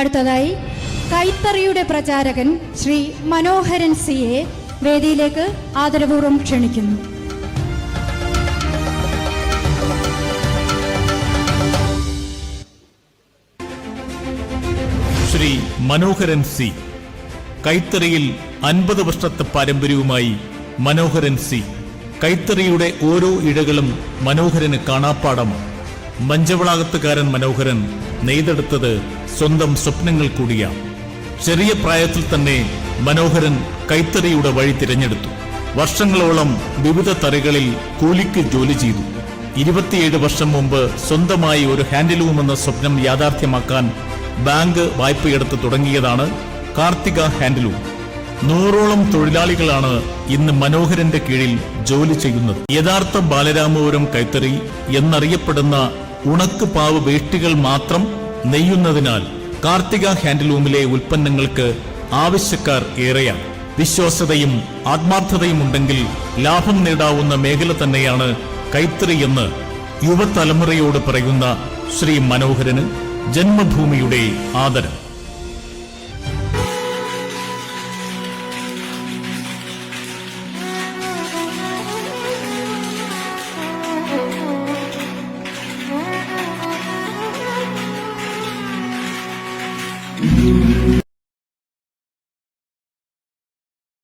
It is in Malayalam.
അടുത്തതായി കൈത്തറിയുടെ പ്രചാരകൻ ശ്രീ മനോഹരൻ സിയെ വേദിയിലേക്ക് ആദരപൂർവ്വം ക്ഷണിക്കുന്നു. ശ്രീ മനോഹരൻ സി. കൈത്തറിയിൽ 50 വർഷത്തെ പാരമ്പര്യവുമായി മനോഹരൻ സി. കൈത്തറിയുടെ ഓരോ ഇഴകളും മനോഹരന് കാണാപ്പാടമാണ്. മഞ്ചവളാകത്തുകാരൻ മനോഹരൻ നെയ്തെടുത്തത് സ്വന്തം സ്വപ്നങ്ങൾ കൂടിയാണ്. ചെറിയ പ്രായത്തിൽ തന്നെ മനോഹരൻ കൈത്തറിയുടെ വഴി തിരഞ്ഞെടുത്തു. വർഷങ്ങളോളം വിവിധ തറികളിൽ കൂലിക്ക് ജോലി ചെയ്തു. 27 വർഷം മുമ്പ് സ്വന്തമായി ഒരു ഹാൻഡിലൂം എന്ന സ്വപ്നം യാഥാർത്ഥ്യമാക്കാൻ ബാങ്ക് വായ്പയെടുത്ത് തുടങ്ങിയതാണ് കാർത്തിക ഹാൻഡിലൂം. 100ഓളം തൊഴിലാളികളാണ് ഇന്ന് മനോഹരന്റെ കീഴിൽ ജോലി ചെയ്യുന്നത്. യഥാർത്ഥ ബാലരാമപുരം കൈത്തറി എന്നറിയപ്പെടുന്ന ഉണക്ക് പാവ് വേഷ്ടികൾ മാത്രം നെയ്യുന്നതിനാൽ കാർത്തിക ഹാൻഡിലൂമിലെ ഉൽപ്പന്നങ്ങൾക്ക് ആവശ്യക്കാർ ഏറെയാണ്. വിശ്വാസ്യതയും ആത്മാർത്ഥതയും ഉണ്ടെങ്കിൽ ലാഭം നേടാവുന്ന മേഖല തന്നെയാണ് കൈത്തറി എന്ന് യുവതലമുറയോട് പറയുന്ന ശ്രീ മനോഹരന് ജന്മഭൂമിയുടെ ആദരം.